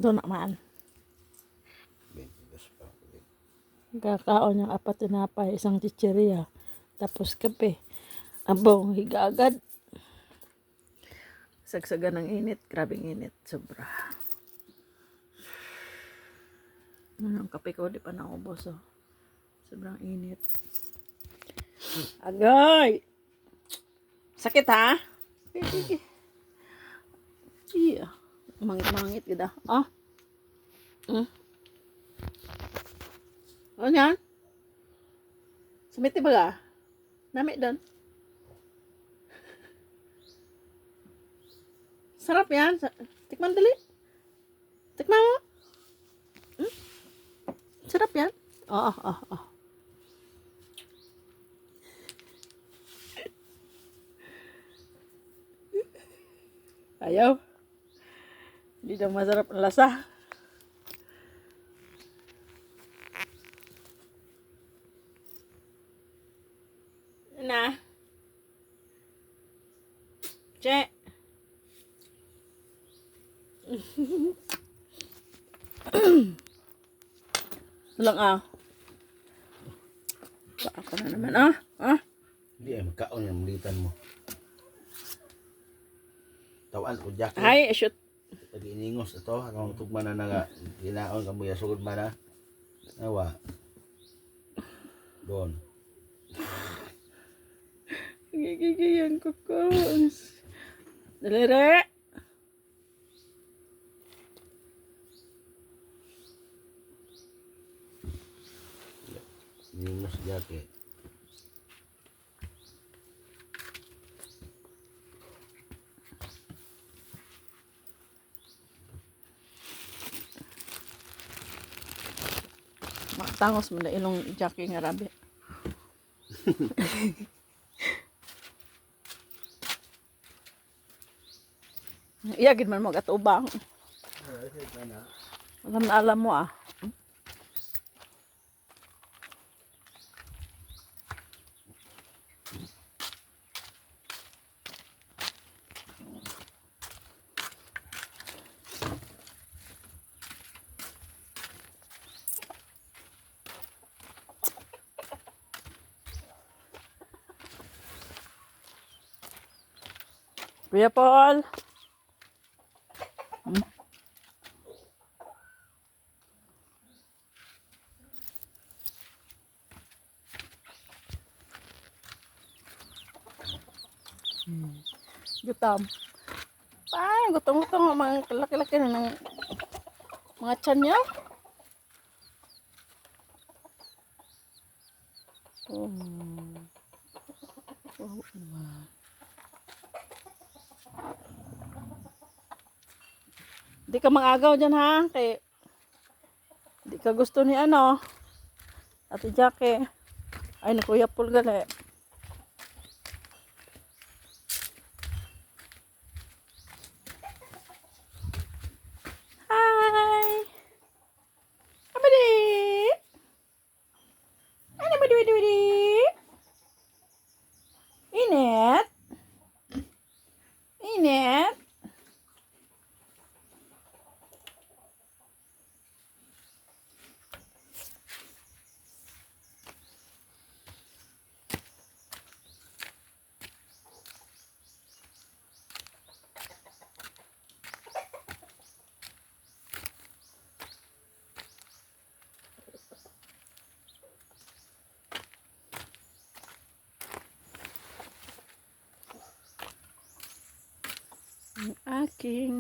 Doon naman. 22 pa. Kakaon yung 4 tinapay, 1 chichirya. Tapos kape. Abong, higa agad. Sagsagan ng init. Grabing init. Sobra. Ang kape ko, di pa naubos. Oh. Sobrang init. Agay! Sakit ha? Iya. Mangit-mangit gida. Ah? Ano yan? Sumiti ba ka? Nami doon. Sarap yan. Tikman dali. Tikman mo. Sarap yan. Oo. Ayaw. Hindi daw masarap ang lasa. Na. Che. Lang ah. Baka ka na naman ah. Hindi ay magkaon yung mulitan mo. Tawan ko jacket. Ay, shoot. Pag iningos ito, anong tugma na nga ginaon ka mo yasugod man na. Awa. Doon. Gigigiyan ko ko. Dalere. Iningos jacket. Makatangos mo na ilong jackie nga rabi. Iyagid man mo gatubang. Alam na alam mo ah. Kuya Paul. Gutom. Gutom ang mga laki-laki na ng mga tiyan niya. Di ka mangagaw dyan ha. Kay di ka gusto ni ano. Ate Jackie. Ay, na Kuya Paul gali. Hi! Abadi! Ano ba di? Init? Init? Ang aking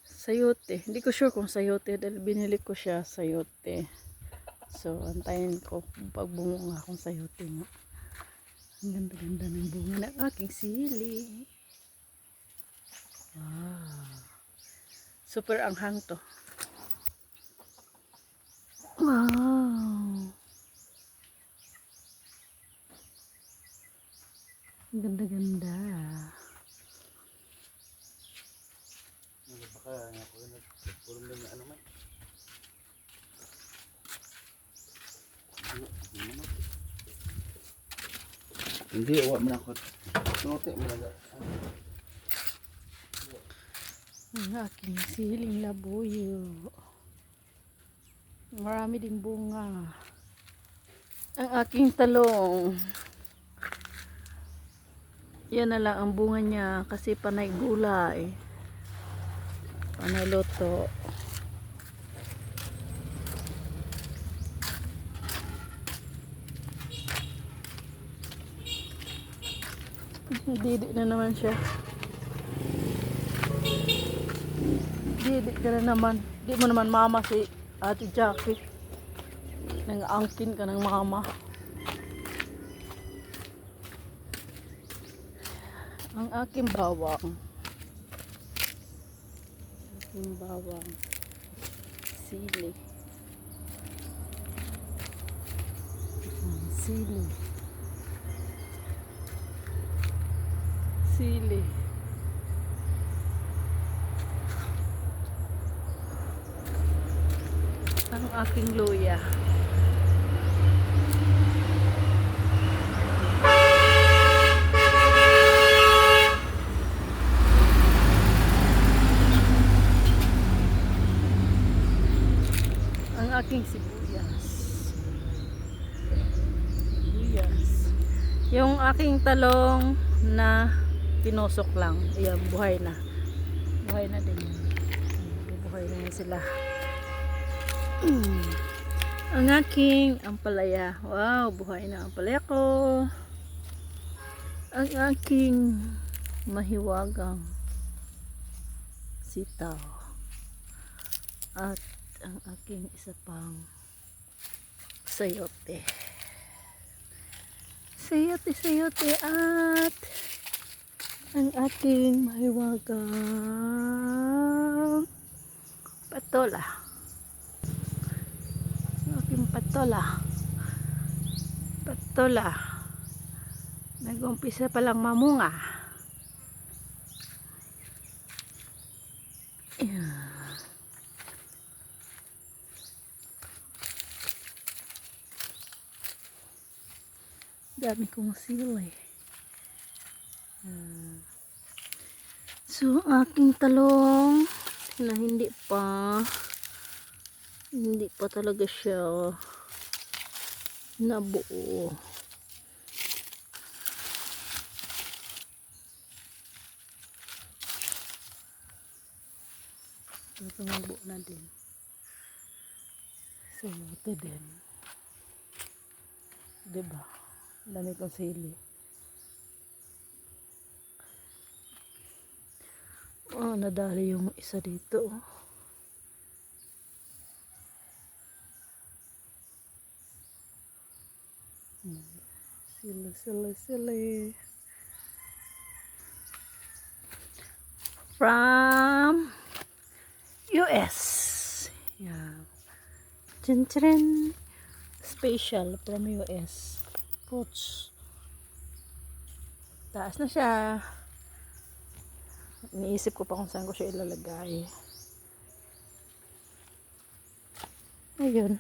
sayote. Hindi ko sure kung sayote dahil binili ko siya sayote. So, antayin ko pag bumunga akong sayote nga. Ang ganda-ganda ng bunga ng aking sili. Wow. Super anghang to. Wow. Ang ganda-ganda. Baka ako nagpulong lang na ano man. Hindi, uwa mo na ako. Nuti mo na. Ang aking siling labuyo. Marami ding bunga. Ang aking talong. Yan na lang ang bunga niya kasi panay gulay. Panay luto. Didi na naman siya. Didi ka na naman. Di mo naman mama si Ate Jackie. Nang-angkin ka ng mama. Ang aking bawang. Aking bawang. Sili. Sili. Sili. Ang aking luya. Ang aking sibuyas. Sibuyas. Yung aking talong na pinusok lang. Ayan, buhay na. Buhay na din. Buhay na yan sila. Ang aking ampalaya. Wow, buhay na ang ampalaya ko. Ang aking mahiwagang sitaw. At ang aking isa pang sayote. Sayote at ang aking mahiwagang patola. Ang aking patola. Patola. Nag-umpisa pa lang mamunga. Ayan. Dami kong sili. So, aking talong na hindi pa talaga siya nabuo. Ito nabuo na din. Sayote din. Diba? Dami kong sili. Oh, nadali yung isa dito. Sili. From US. Yeah. Chin. Special from US. Fruits. Taas na siya. Iniisip ko pa kung saan ko siya ilalagay. Ayun.